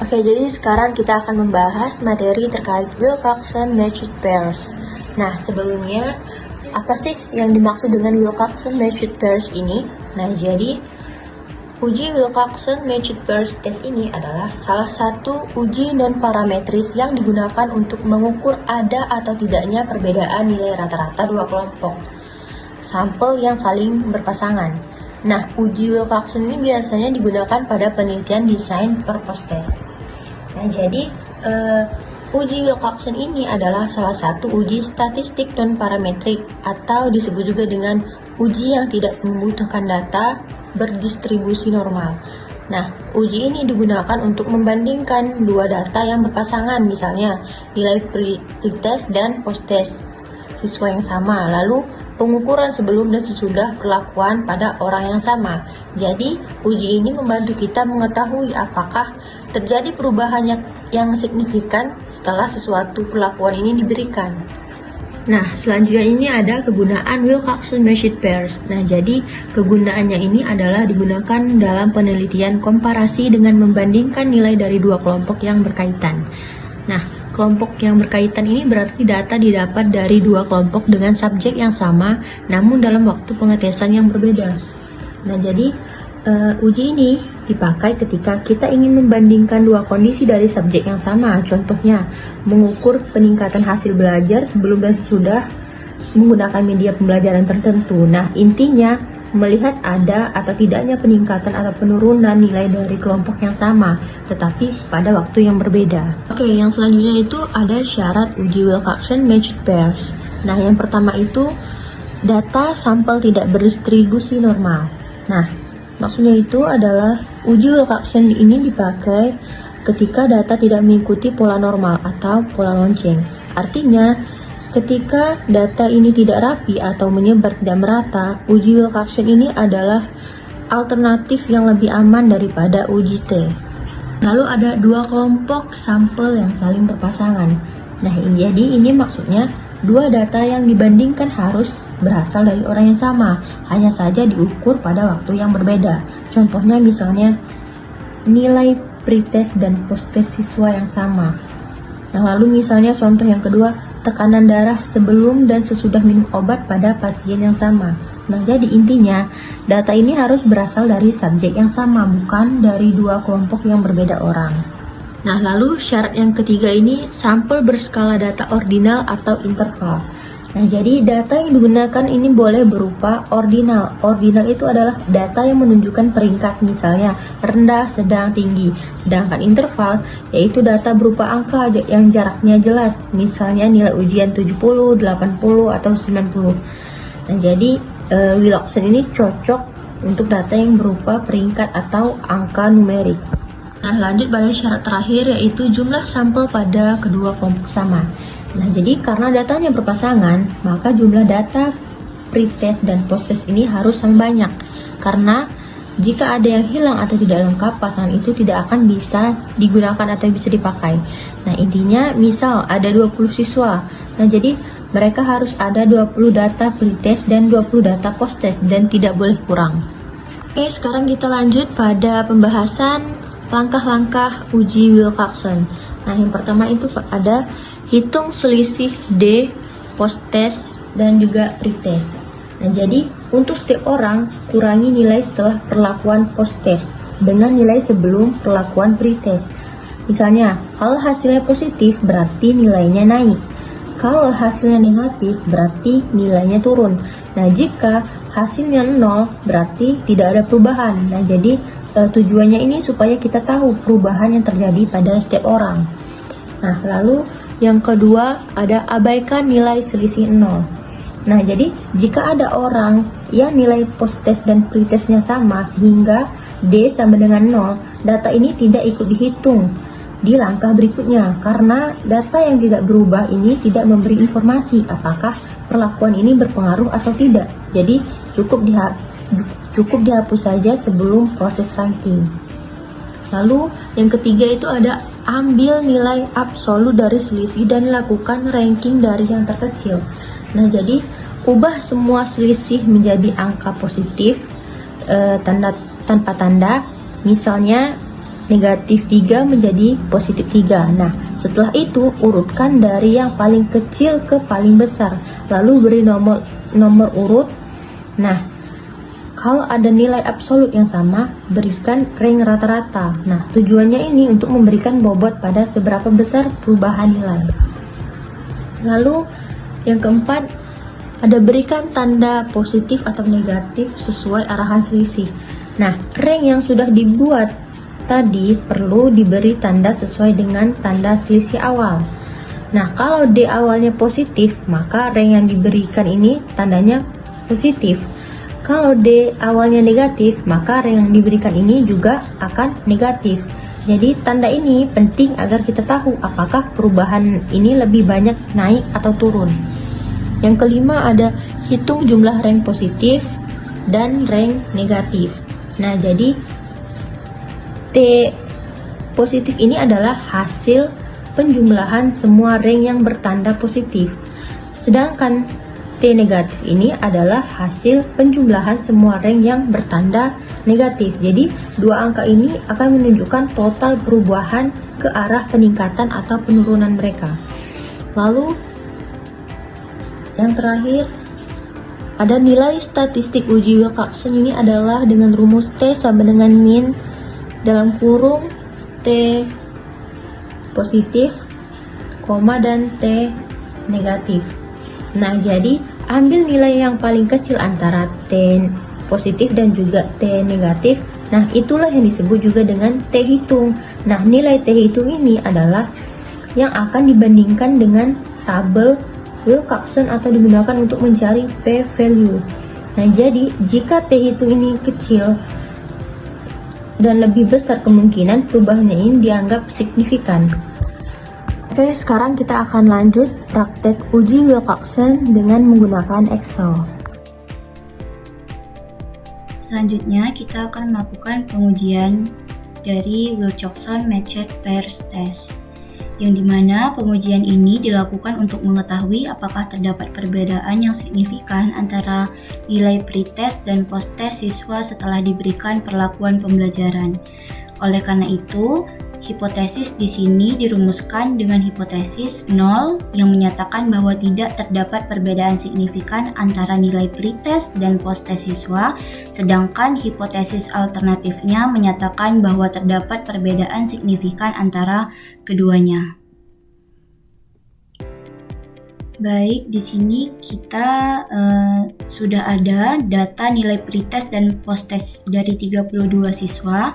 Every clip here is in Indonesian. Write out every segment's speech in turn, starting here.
Oke, jadi sekarang kita akan membahas materi terkait Wilcoxon-Matched Pairs. Nah, sebelumnya, apa sih yang dimaksud dengan Wilcoxon-Matched Pairs ini? Nah, jadi uji Wilcoxon-Matched Pairs test ini adalah salah satu uji non-parametris yang digunakan untuk mengukur ada atau tidaknya perbedaan nilai rata-rata dua kelompok sampel yang saling berpasangan. Nah, uji Wilcoxon ini biasanya digunakan pada penelitian desain purpose test. Nah, jadi uji Wilcoxon ini adalah salah satu uji statistik non-parametrik atau disebut juga dengan uji yang tidak membutuhkan data berdistribusi normal. Nah, uji ini digunakan untuk membandingkan dua data yang berpasangan, misalnya nilai pre-test dan post-test siswa yang sama, lalu pengukuran sebelum dan sesudah perlakuan pada orang yang sama. Jadi, uji ini membantu kita mengetahui apakah terjadi perubahan yang signifikan setelah sesuatu perlakuan ini diberikan. Nah, selanjutnya ini ada kegunaan Wilcoxon-Matched Pairs. Nah, jadi kegunaannya ini adalah digunakan dalam penelitian komparasi dengan membandingkan nilai dari dua kelompok yang berkaitan. Nah, kelompok yang berkaitan ini berarti data didapat dari dua kelompok dengan subjek yang sama, namun dalam waktu pengetesan yang berbeda. Nah, jadi uji ini dipakai ketika kita ingin membandingkan dua kondisi dari subjek yang sama. Contohnya, mengukur peningkatan hasil belajar sebelum dan sesudah menggunakan media pembelajaran tertentu. Nah, intinya melihat ada atau tidaknya peningkatan atau penurunan nilai dari kelompok yang sama, tetapi pada waktu yang berbeda. Oke, yang selanjutnya itu ada syarat uji Wilcoxon-Matched Pairs. Nah, yang pertama itu data sampel tidak berdistribusi normal. Nah, maksudnya itu adalah uji Wilcoxon ini dipakai ketika data tidak mengikuti pola normal atau pola lonceng. Artinya, ketika data ini tidak rapi atau menyebar tidak merata, uji Wilcoxon ini adalah alternatif yang lebih aman daripada uji T. Lalu ada dua kelompok sampel yang saling berpasangan. Nah, jadi ini maksudnya dua data yang dibandingkan harus berasal dari orang yang sama, hanya saja diukur pada waktu yang berbeda. Contohnya misalnya nilai pretest dan post-test siswa yang sama. Nah, lalu misalnya contoh yang kedua, tekanan darah sebelum dan sesudah minum obat pada pasien yang sama. Nah, jadi intinya data ini harus berasal dari subjek yang sama, bukan dari dua kelompok yang berbeda orang. Nah, lalu syarat yang ketiga ini sampel berskala data ordinal atau interval. Nah, jadi data yang digunakan ini boleh berupa ordinal. Ordinal itu adalah data yang menunjukkan peringkat, misalnya rendah, sedang, tinggi. Sedangkan interval yaitu data berupa angka yang jaraknya jelas, misalnya nilai ujian 70, 80, atau 90. Nah, jadi Wilcoxon ini cocok untuk data yang berupa peringkat atau angka numerik. Nah, lanjut pada syarat terakhir yaitu jumlah sampel pada kedua kelompok sama. Nah, jadi karena datanya berpasangan, maka jumlah data pretest dan post-test ini harus sama banyak. Karena jika ada yang hilang atau tidak lengkap, pasangan itu tidak akan bisa digunakan atau bisa dipakai. Nah, intinya misal ada 20 siswa. Nah, jadi mereka harus ada 20 data pretest dan 20 data post-test dan tidak boleh kurang. Oke, sekarang kita lanjut pada pembahasan langkah-langkah uji Wilcoxon. Nah, yang pertama itu ada hitung selisih D, post-test, dan juga pretest. Nah, jadi untuk setiap orang, kurangi nilai setelah perlakuan post-test dengan nilai sebelum perlakuan pretest. Misalnya, kalau hasilnya positif berarti nilainya naik. Kalau hasilnya negatif berarti nilainya turun. Nah, jika hasilnya 0 berarti tidak ada perubahan. Nah, jadi tujuannya ini supaya kita tahu perubahan yang terjadi pada setiap orang. Nah, lalu yang kedua ada abaikan nilai selisih 0. Nah, jadi jika ada orang yang nilai post-test dan pre-testnya sama sehingga D sama dengan 0, data ini tidak ikut dihitung di langkah berikutnya karena data yang tidak berubah ini tidak memberi informasi apakah perlakuan ini berpengaruh atau tidak. Jadi cukup dihapus saja sebelum proses ranking. Lalu yang ketiga itu ada ambil nilai absolut dari selisih dan lakukan ranking dari yang terkecil. Nah, jadi ubah semua selisih menjadi angka positif tanpa tanda. Misalnya negatif 3 menjadi positif 3. Nah, setelah itu urutkan dari yang paling kecil ke paling besar, lalu beri nomor urut. Nah, kalau ada nilai absolut yang sama, berikan rank rata-rata. Nah, tujuannya ini untuk memberikan bobot pada seberapa besar perubahan nilai. Lalu, yang keempat, ada berikan tanda positif atau negatif sesuai arahan selisih. Nah, rank yang sudah dibuat tadi perlu diberi tanda sesuai dengan tanda selisih awal. Nah, kalau D awalnya positif, maka rank yang diberikan ini tandanya positif. Kalau D awalnya negatif, maka rank yang diberikan ini juga akan negatif. Jadi, tanda ini penting agar kita tahu apakah perubahan ini lebih banyak naik atau turun. Yang kelima ada hitung jumlah rank positif dan rank negatif. Nah, jadi T positif ini adalah hasil penjumlahan semua rank yang bertanda positif. Sedangkan T negatif ini adalah hasil penjumlahan semua rank yang bertanda negatif. Jadi, dua angka ini akan menunjukkan total perubahan ke arah peningkatan atau penurunan mereka. Lalu, yang terakhir, ada nilai statistik uji Wilcoxon ini adalah dengan rumus T sama dengan min dalam kurung T positif, koma dan T negatif. Nah, jadi ambil nilai yang paling kecil antara T positif dan juga T negatif. Nah, itulah yang disebut juga dengan T hitung. Nah, nilai T hitung ini adalah yang akan dibandingkan dengan tabel Wilcoxon atau digunakan untuk mencari p-value. Nah, jadi jika T hitung ini kecil dan lebih besar, kemungkinan perubahannya ini dianggap signifikan. Oke, sekarang kita akan lanjut praktek uji Wilcoxon dengan menggunakan Excel. Selanjutnya, kita akan melakukan pengujian dari Wilcoxon Matched Pairs Test, yang dimana pengujian ini dilakukan untuk mengetahui apakah terdapat perbedaan yang signifikan antara nilai pretest dan post-test siswa setelah diberikan perlakuan pembelajaran. Oleh karena itu, hipotesis di sini dirumuskan dengan hipotesis 0 yang menyatakan bahwa tidak terdapat perbedaan signifikan antara nilai pretest dan post-test siswa, sedangkan hipotesis alternatifnya menyatakan bahwa terdapat perbedaan signifikan antara keduanya. Baik, di sini kita sudah ada data nilai pretest dan post-test dari 32 siswa,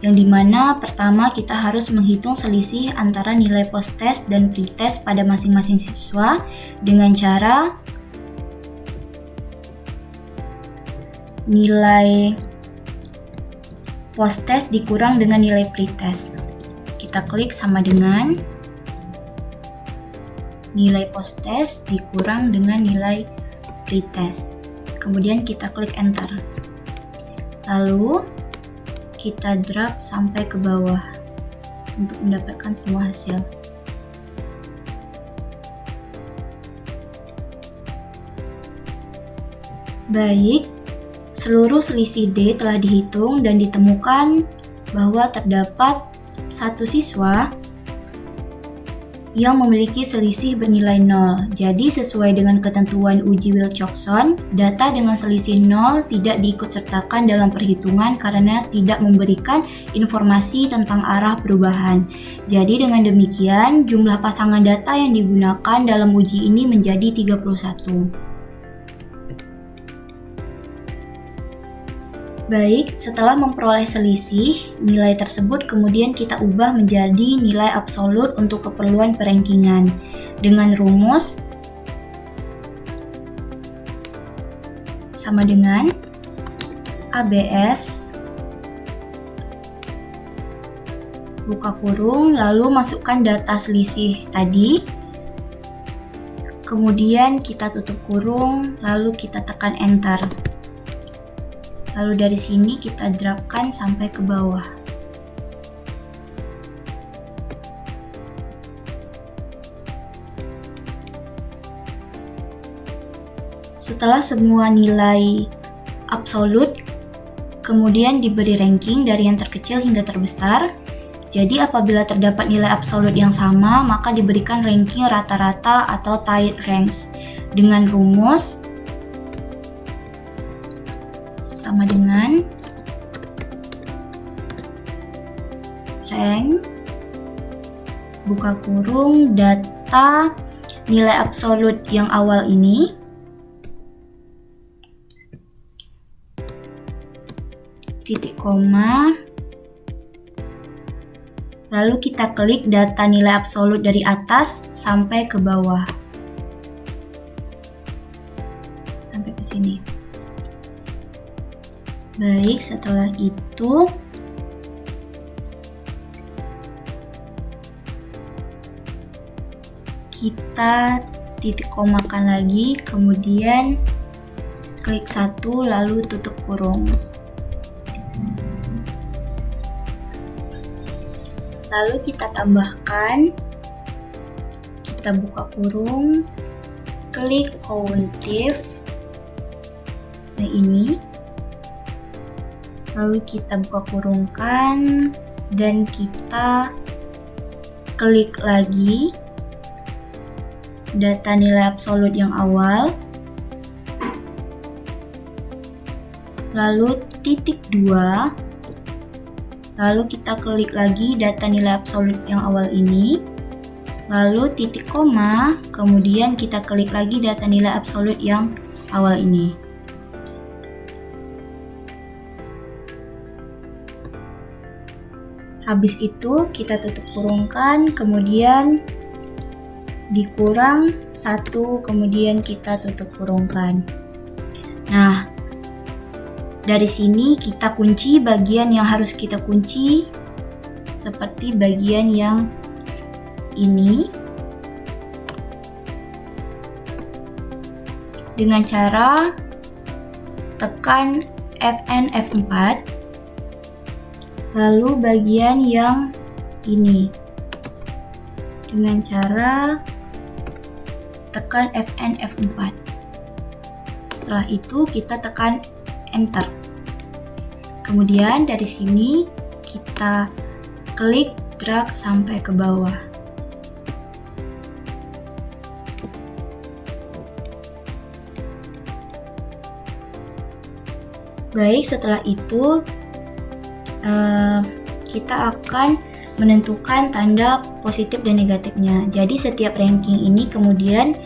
yang dimana pertama kita harus menghitung selisih antara nilai post-test dan pretest pada masing-masing siswa dengan cara nilai post-test dikurang dengan nilai pretest. Kita klik sama dengan nilai post-test dikurang dengan nilai pretest. Kemudian kita klik enter. Lalu kita drag sampai ke bawah untuk mendapatkan semua hasil. Baik, seluruh selisih D telah dihitung dan ditemukan bahwa terdapat satu siswa yang memiliki selisih bernilai 0. Jadi sesuai dengan ketentuan uji Wilcoxon, data dengan selisih 0 tidak diikutsertakan dalam perhitungan karena tidak memberikan informasi tentang arah perubahan. Jadi dengan demikian, jumlah pasangan data yang digunakan dalam uji ini menjadi 31. Baik, setelah memperoleh selisih, nilai tersebut kemudian kita ubah menjadi nilai absolut untuk keperluan perankingan dengan rumus sama dengan ABS buka kurung, lalu masukkan data selisih tadi, kemudian kita tutup kurung, lalu kita tekan enter. Lalu dari sini kita dragkan sampai ke bawah. Setelah semua nilai absolut kemudian diberi ranking dari yang terkecil hingga terbesar. Jadi apabila terdapat nilai absolut yang sama, maka diberikan ranking rata-rata atau tied ranks dengan rumus sama dengan rank buka kurung data nilai absolut yang awal ini titik koma, lalu kita klik data nilai absolut dari atas sampai ke bawah sampai ke sini. Baik, setelah itu kita titik komakan lagi, kemudian klik satu lalu tutup kurung. Lalu kita tambahkan, kita buka kurung, klik countif, nah ini, lalu kita buka kurungkan, dan kita klik lagi data nilai absolut yang awal, lalu titik 2, lalu kita klik lagi data nilai absolut yang awal ini, lalu titik koma, kemudian kita klik lagi data nilai absolut yang awal ini. Habis itu kita tutup kurungkan, kemudian dikurang 1, kemudian kita tutup kurungkan. Nah, dari sini kita kunci bagian yang harus kita kunci, seperti bagian yang ini, dengan cara tekan Fn F4, lalu bagian yang ini dengan cara tekan Fn F4. Setelah itu kita tekan Enter. Kemudian dari sini kita klik drag sampai ke bawah. Baik, setelah itu kita akan menentukan tanda positif dan negatifnya. Jadi setiap ranking ini kemudian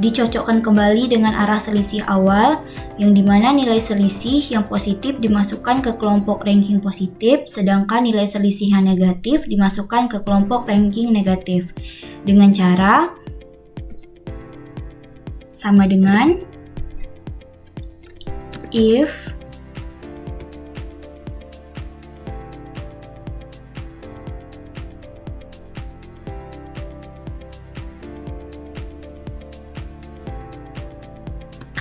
dicocokkan kembali dengan arah selisih awal, yang dimana nilai selisih yang positif dimasukkan ke kelompok ranking positif, sedangkan nilai selisih yang negatif dimasukkan ke kelompok ranking negatif, dengan cara sama dengan if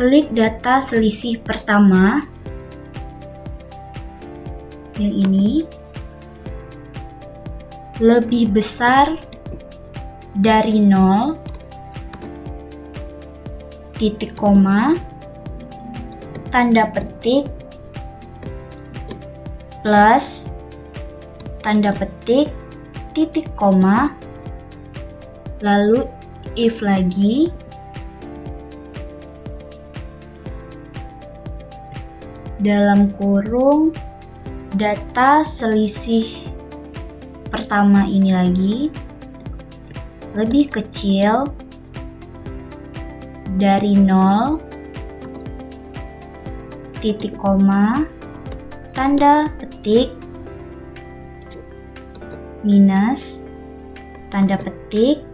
klik data selisih pertama yang ini lebih besar dari 0, titik koma, tanda petik, plus, tanda petik, titik koma, lalu if lagi, dalam kurung data selisih pertama ini lagi lebih kecil dari 0, titik koma, tanda petik, minus, tanda petik,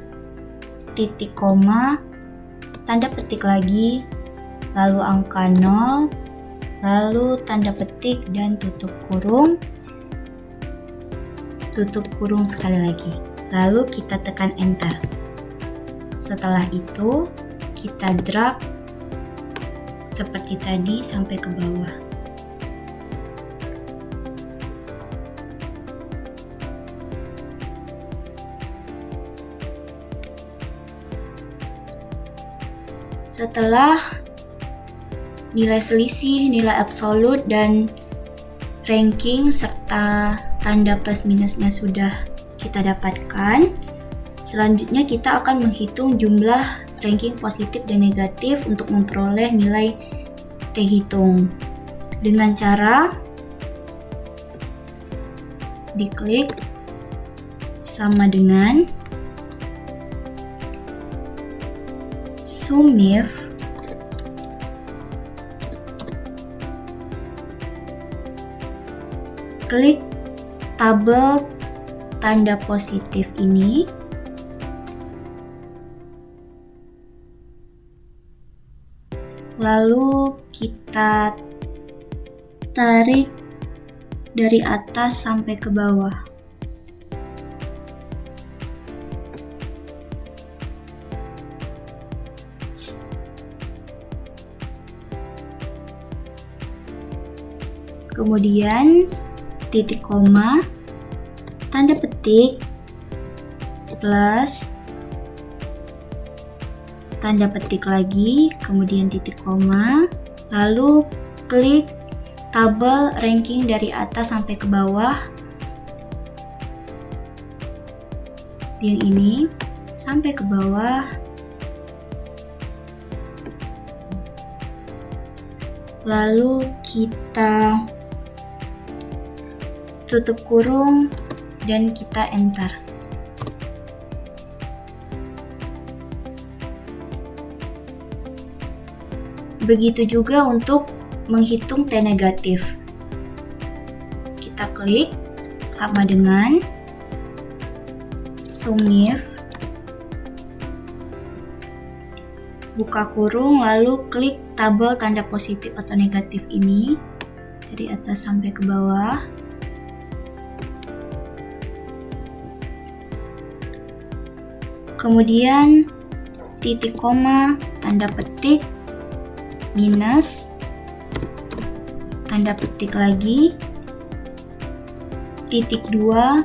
titik koma, tanda petik lagi, lalu angka 0, lalu tanda petik dan tutup kurung sekali lagi, lalu kita tekan enter. Setelah itu kita drag seperti tadi sampai ke bawah. Setelah nilai selisih, nilai absolut, dan ranking serta tanda plus minusnya sudah kita dapatkan. Selanjutnya kita akan menghitung jumlah ranking positif dan negatif untuk memperoleh nilai T hitung dengan cara diklik sama dengan sum if klik tabel tanda positif ini, lalu kita tarik dari atas sampai ke bawah. Kemudian titik koma, tanda petik, plus, tanda petik lagi, kemudian titik koma, lalu klik tabel ranking dari atas sampai ke bawah yang ini sampai ke bawah, lalu kita tutup kurung dan kita enter. Begitu juga untuk menghitung T negatif. Kita klik sama dengan sum if, buka kurung, lalu klik tabel tanda positif atau negatif ini dari atas sampai ke bawah. Kemudian titik koma, tanda petik, minus, tanda petik lagi, titik 2,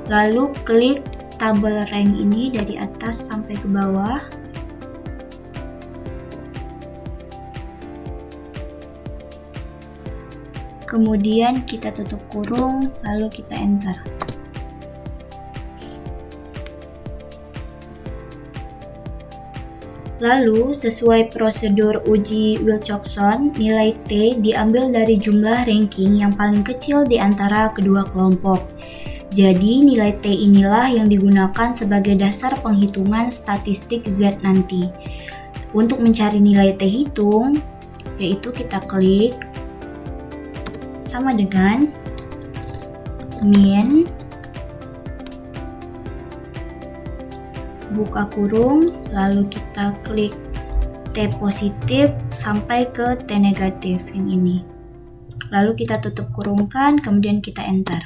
lalu klik tabel rank ini dari atas sampai ke bawah. Kemudian kita tutup kurung, lalu kita enter. Lalu, sesuai prosedur uji Wilcoxon, nilai T diambil dari jumlah ranking yang paling kecil di antara kedua kelompok. Jadi, nilai T inilah yang digunakan sebagai dasar penghitungan statistik Z nanti. Untuk mencari nilai T hitung, yaitu kita klik sama dengan min, buka kurung, lalu kita klik T positif sampai ke T negatif yang ini. Lalu kita tutup kurungkan, kemudian kita enter.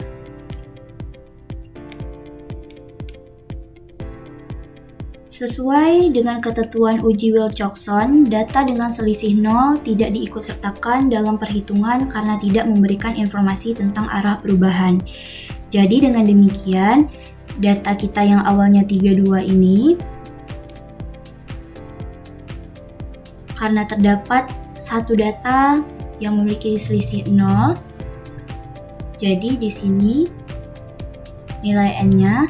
Sesuai dengan ketentuan uji Wilcoxon, data dengan selisih 0 tidak diikutsertakan dalam perhitungan karena tidak memberikan informasi tentang arah perubahan. Jadi dengan demikian, data kita yang awalnya 32 ini, karena terdapat satu data yang memiliki selisih 0, jadi di sini nilai N-nya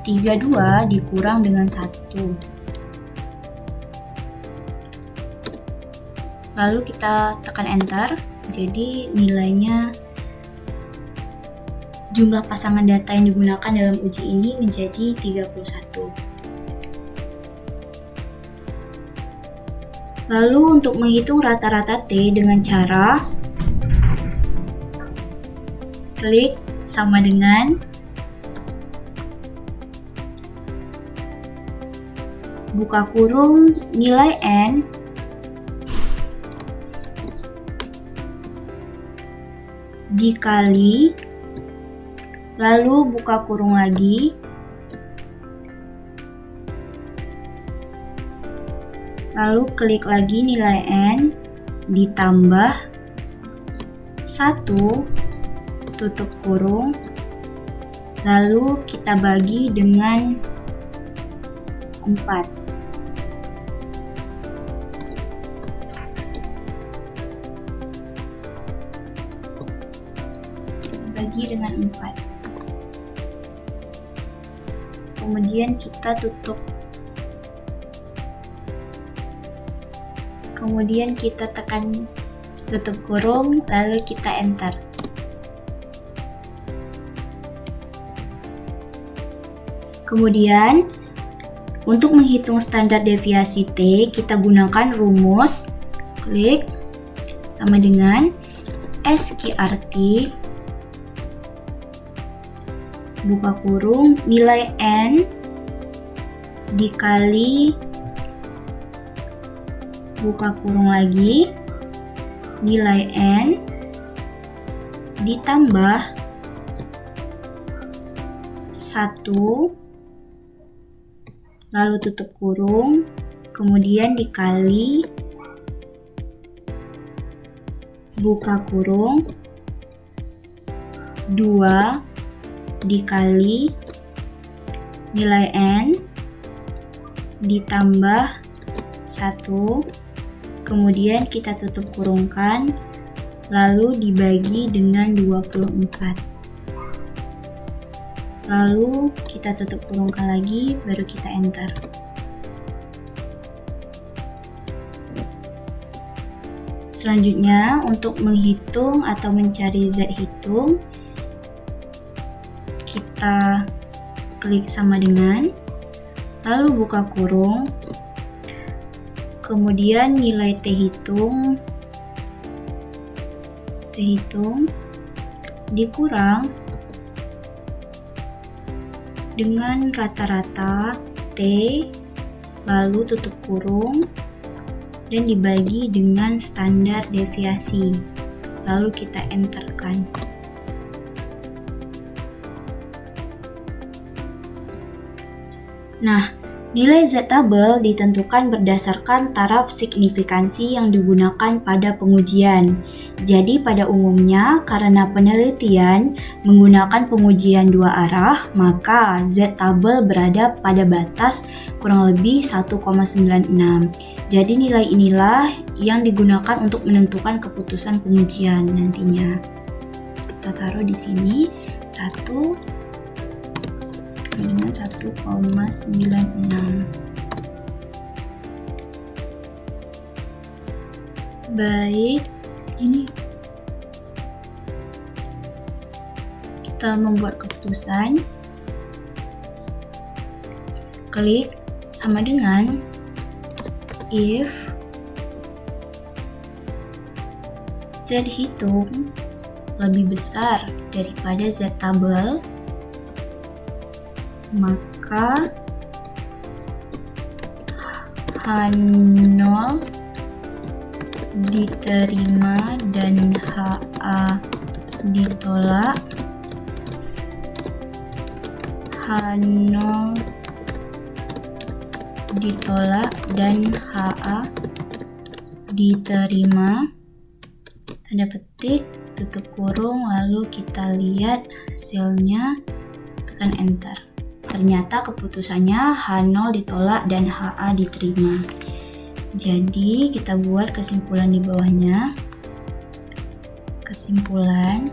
32 dikurang dengan 1. Lalu kita tekan enter, jadi nilainya jumlah pasangan data yang digunakan dalam uji ini menjadi 31. Lalu untuk menghitung rata-rata T dengan cara klik sama dengan buka kurung nilai N dikali, lalu buka kurung lagi, lalu klik lagi nilai N ditambah 1, tutup kurung, lalu kita bagi dengan 4. bagi dengan 4. Kemudian kita tutup. Kemudian kita tekan tutup kurung, lalu kita enter. Kemudian, untuk menghitung standar deviasi T, kita gunakan rumus klik sama dengan SQRT buka kurung nilai N dikali buka kurung lagi nilai N ditambah 1 lalu tutup kurung, kemudian dikali buka kurung 2 dikali nilai N ditambah 1, kemudian kita tutup kurungkan, lalu dibagi dengan 24. Lalu kita tutup kurungkan lagi, baru kita enter. Selanjutnya, untuk menghitung atau mencari Z hitung, kita klik sama dengan, lalu buka kurung, kemudian nilai T hitung dikurang dengan rata-rata T, lalu tutup kurung, dan dibagi dengan standar deviasi, lalu kita enterkan. Nah, nilai Z-tabel ditentukan berdasarkan taraf signifikansi yang digunakan pada pengujian. Jadi pada umumnya, karena penelitian menggunakan pengujian dua arah, maka Z-tabel berada pada batas kurang lebih 1,96. Jadi nilai inilah yang digunakan untuk menentukan keputusan pengujian nantinya. Kita taruh di sini 1 dengan 1,96. Baik, ini kita membuat keputusan. Klik sama dengan if Z hitung lebih besar daripada Z tabel, maka H0 diterima dan HA ditolak. H0 ditolak dan HA diterima. Tanda petik, tutup kurung, lalu kita lihat hasilnya, tekan enter. Ternyata keputusannya H0 ditolak dan HA diterima. Jadi kita buat kesimpulan di bawahnya. Kesimpulan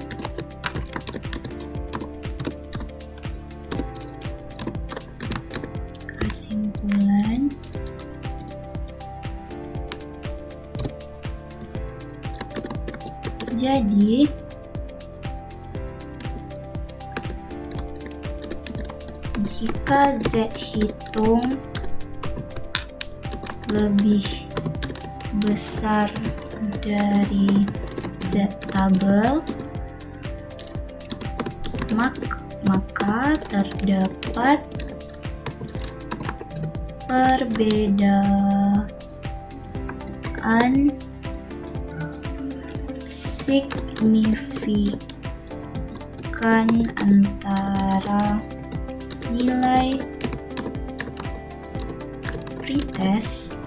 jadi jika Z hitung lebih besar dari Z tabel, maka terdapat perbedaan signifikan antara nilai pretest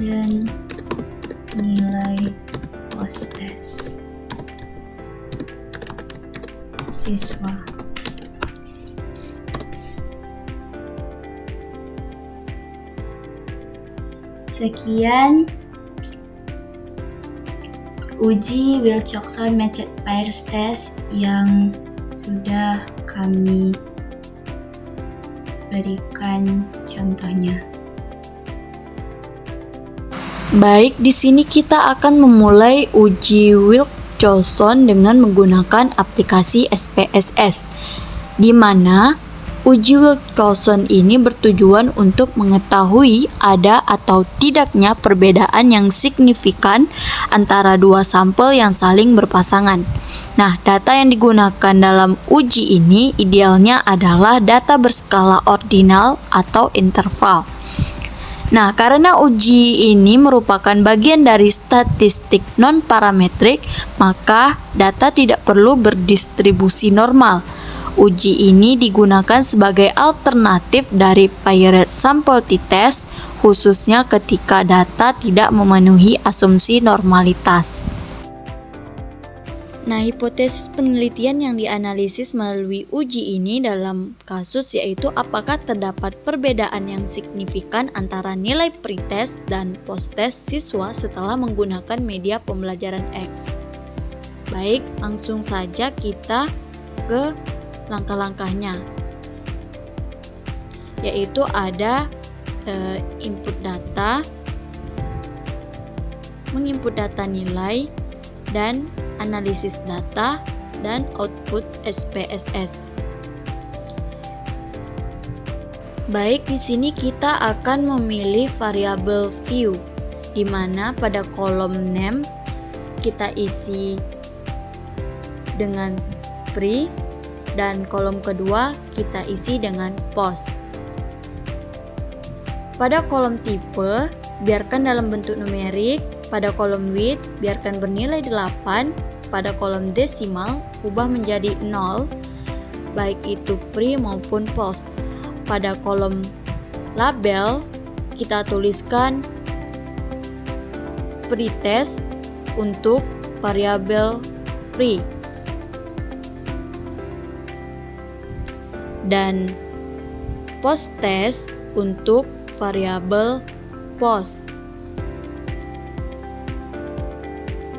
dan nilai posttest siswa. Sekian uji Wilcoxon Matched Pairs Test yang sudah kami berikan contohnya. Baik, di sini kita akan memulai uji Wilcoxon dengan menggunakan aplikasi SPSS, di mana uji Wilcoxon ini bertujuan untuk mengetahui ada atau tidaknya perbedaan yang signifikan antara dua sampel yang saling berpasangan. Nah, data yang digunakan dalam uji ini idealnya adalah data berskala ordinal atau interval. Nah, karena uji ini merupakan bagian dari statistik non-parametrik, maka data tidak perlu berdistribusi normal. Uji ini digunakan sebagai alternatif dari paired sample t-test, khususnya ketika data tidak memenuhi asumsi normalitas. Nah, hipotesis penelitian yang dianalisis melalui uji ini dalam kasus yaitu apakah terdapat perbedaan yang signifikan antara nilai pretest dan posttest siswa setelah menggunakan media pembelajaran X. Baik, langsung saja kita ke langkah-langkahnya, yaitu ada input data, menginput data nilai, dan analisis data, dan output SPSS. Baik, di sini kita akan memilih variabel view, di mana pada kolom name kita isi dengan pre, dan kolom kedua kita isi dengan post. Pada kolom tipe, biarkan dalam bentuk numerik. Pada kolom width, biarkan bernilai 8. Pada kolom desimal, ubah menjadi 0, baik itu pre maupun post. Pada kolom label, kita tuliskan pretest untuk variabel pre. Dan posttest untuk variabel post.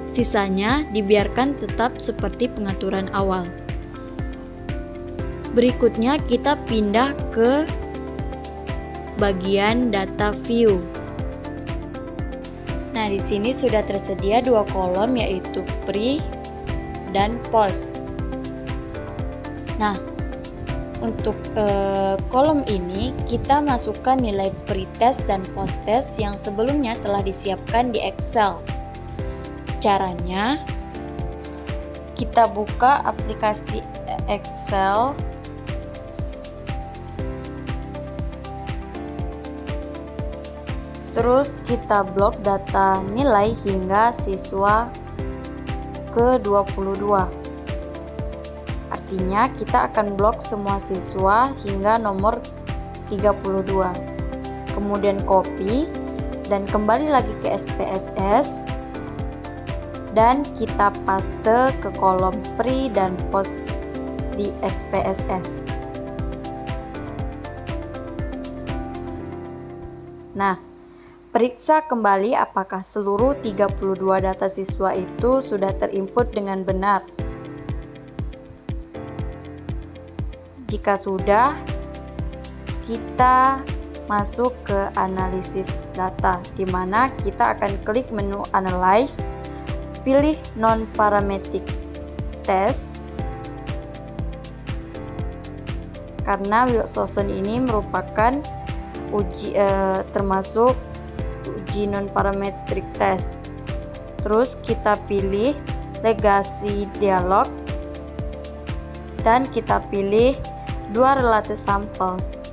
Sisanya dibiarkan tetap seperti pengaturan awal. Berikutnya kita pindah ke bagian data view. Nah, di sini sudah tersedia dua kolom yaitu pre dan post. Nah, untuk kolom ini kita masukkan nilai pretest dan posttest yang sebelumnya telah disiapkan di Excel. Caranya, kita buka aplikasi Excel, terus kita blok data nilai hingga siswa ke-22. Artinya kita akan blok semua siswa hingga nomor 32. Kemudian copy dan kembali lagi ke SPSS. Dan kita paste ke kolom pre dan post di SPSS. Nah, periksa kembali apakah seluruh 32 data siswa itu sudah terinput dengan benar. Jika sudah, kita masuk ke analisis data, di mana kita akan klik menu Analyze, pilih non-parametric test, karena Wilcoxon ini merupakan termasuk uji non-parametric test. Terus kita pilih legacy dialog dan kita pilih dua related samples.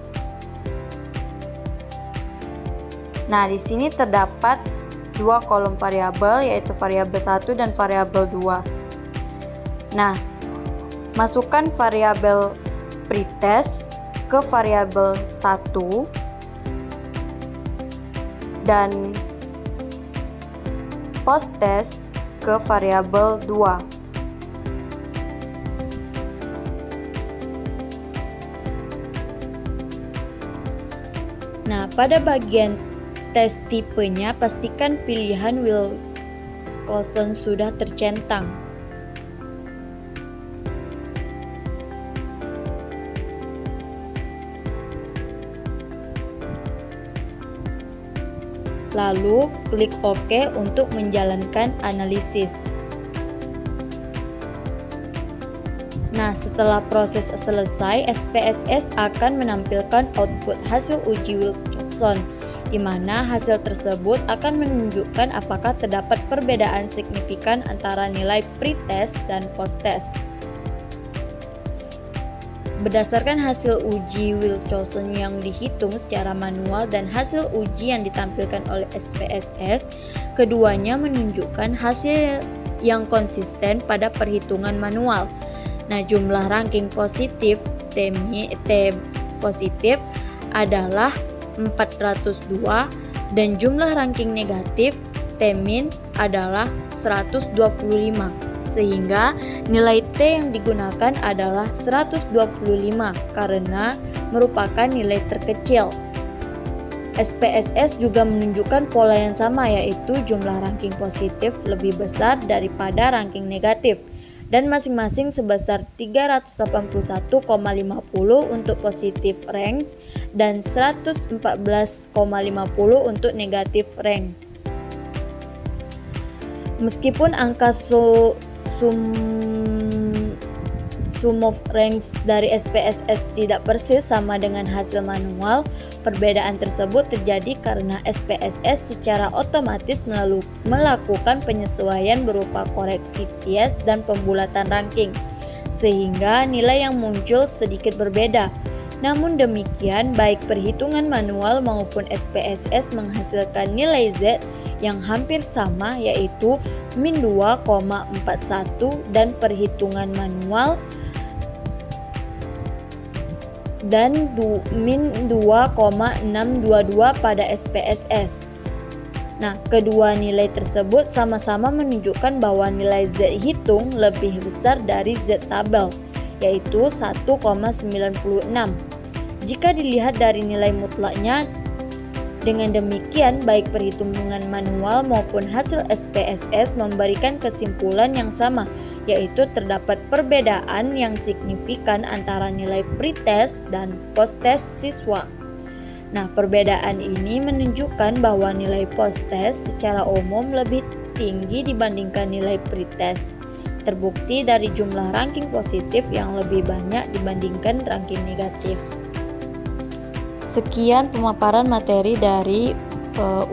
Nah, di sini terdapat dua kolom variabel yaitu variabel 1 dan variabel 2. Nah, masukkan variabel pretest ke variabel 1 dan posttest ke variabel 2. Nah, pada bagian tes tipenya, pastikan pilihan Wilcoxon sudah tercentang. Lalu klik OK untuk menjalankan analisis. Nah, setelah proses selesai, SPSS akan menampilkan output hasil uji Wilcoxon, di mana hasil tersebut akan menunjukkan apakah terdapat perbedaan signifikan antara nilai pre-test dan post-test. Berdasarkan hasil uji Wilcoxon yang dihitung secara manual dan hasil uji yang ditampilkan oleh SPSS, keduanya menunjukkan hasil yang konsisten pada perhitungan manual. Nah, jumlah ranking positif T positif adalah 402 dan jumlah ranking negatif T min adalah 125. Sehingga nilai T yang digunakan adalah 125 karena merupakan nilai terkecil. SPSS juga menunjukkan pola yang sama, yaitu jumlah ranking positif lebih besar daripada ranking negatif dan masing-masing sebesar 381,50 untuk positif ranks dan 114,50 untuk negatif ranks. Meskipun angka sum of ranks dari SPSS tidak persis sama dengan hasil manual, perbedaan tersebut terjadi karena SPSS secara otomatis melakukan penyesuaian berupa koreksi bias dan pembulatan ranking, sehingga nilai yang muncul sedikit berbeda. Namun demikian, baik perhitungan manual maupun SPSS menghasilkan nilai Z yang hampir sama, yaitu min 2,41 dan perhitungan manual dan min 2,622 pada SPSS. Nah, kedua nilai tersebut sama-sama menunjukkan bahwa nilai Z hitung lebih besar dari Z tabel, yaitu 1,96. Jika dilihat dari nilai mutlaknya, dengan demikian baik perhitungan manual maupun hasil SPSS memberikan kesimpulan yang sama, yaitu terdapat perbedaan yang signifikan antara nilai pre-test dan post-test siswa. Nah, perbedaan ini menunjukkan bahwa nilai post-test secara umum lebih tinggi dibandingkan nilai pre-test. Terbukti dari jumlah ranking positif yang lebih banyak dibandingkan ranking negatif. Sekian pemaparan materi dari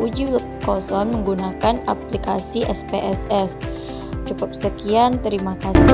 uji Wilcoxon menggunakan aplikasi SPSS. Cukup sekian, terima kasih.